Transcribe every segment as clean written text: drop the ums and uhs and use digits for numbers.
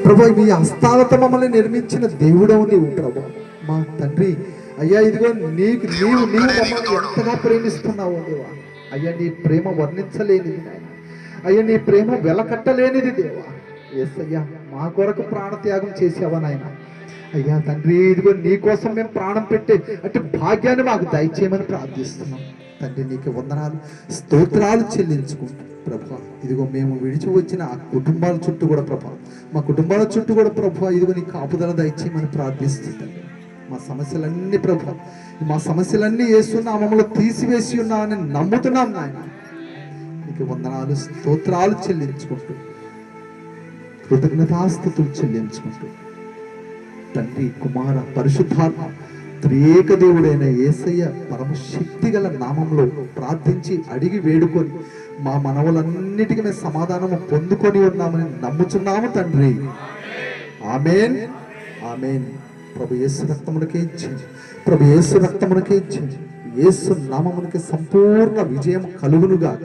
ప్రభు మీ హస్తాలతో మమ్మల్ని నిర్మించిన దేవుడవు నీవు ప్రభు. మా తండ్రి అయ్యా, ఇదిగో నీకు నీవు మమ్మల్ని ఎంతగా ప్రేమిస్తున్నావు దేవా. అయ్యా, నీ ప్రేమ వర్ణించలేనిది నాయన. అయ్యా, నీ ప్రేమ వెలకట్టలేనిది దేవా. ఎస్ అయ్యా, మా కొరకు ప్రాణత్యాగం చేసావా నాయన. అయ్యా తండ్రి, ఇదిగో నీ కోసం మేము ప్రాణం పెట్టే అంటే భాగ్యాన్ని మాకు దయచేయమని ప్రార్థిస్తున్నాం తండ్రి. నీకు వందనాలు, స్తోత్రాలు చెల్లించుకుంటాం ప్రభా. ఇదిగో మేము విడిచి వచ్చిన ఆ కుటుంబాల చుట్టూ కూడా ప్రభా, మా కుటుంబాల చుట్టూ కూడా ప్రభా, ఇదిగో నీ కాపుదల దయచేయమని ప్రార్థిస్తుంది. మా సమస్యలన్నీ ప్రభా, మా సమస్యలన్నీ యేసునామములో తీసివేసి ఉన్నామని నమ్ముతున్నాం నాయన. నీకు వందనాలు, స్తోత్రాలు చెల్లించుకుంటూ, కృతజ్ఞతాస్తుతులు చెల్లించుకుంటూ తండ్రి, కుమార, పరిశుద్ధాత్మ త్రియేక దేవుడైన యేసయ్య పరమశక్తి గల నామంలో ప్రార్థించి అడిగి వేడుకొని మా మనవులన్నిటికీ మేము సమాధానము పొందుకొని ఉన్నామని నమ్ముచున్నాము తండ్రి. ఆమేన్, ఆమేన్. ప్రభు యేసు రక్తమునకే ఇచ్చింది, ప్రభు యేసు రక్తమునకే ఇచ్చింది. యేసు నామమునకి సంపూర్ణ విజయం కలుగునుగాక.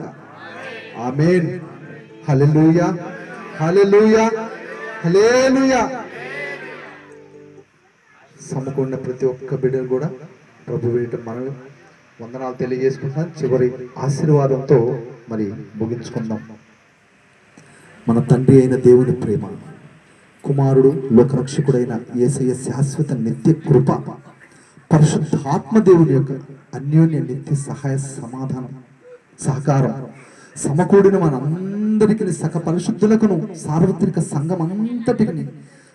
ఆమేన్. హల్లెలూయా, హల్లెలూయా, హల్లెలూయా. సమకూడిన ప్రతి ఒక్క బిడ్డలు కూడా ప్రభు వేయటం మనం వందనాలు తెలియజేసుకుంటున్నాం. చివరి ఆశీర్వాదంతో మరి ముగించుకుందాం. మన తండ్రి అయిన దేవుని ప్రేమ, కుమారుడు లోకరక్షకుడైన యేసయ్య శాశ్వత నిత్య కృప, పరిశుద్ధాత్మ దేవుని యొక్క అన్యోన్య నిత్య సహాయ సమాధానం సహకారం సమకూడిన మనందరికీ సక పరిశుద్ధులకును సార్వత్రిక సంఘం అంతటికి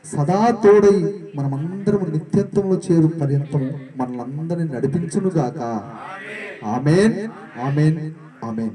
సదా తోడై మనమందరము నిత్యత్వంలో చేరు పర్యంతము మనలందరినీ నడిపించునుగాక. ఆమేన్, ఆమేన్, ఆమేన్.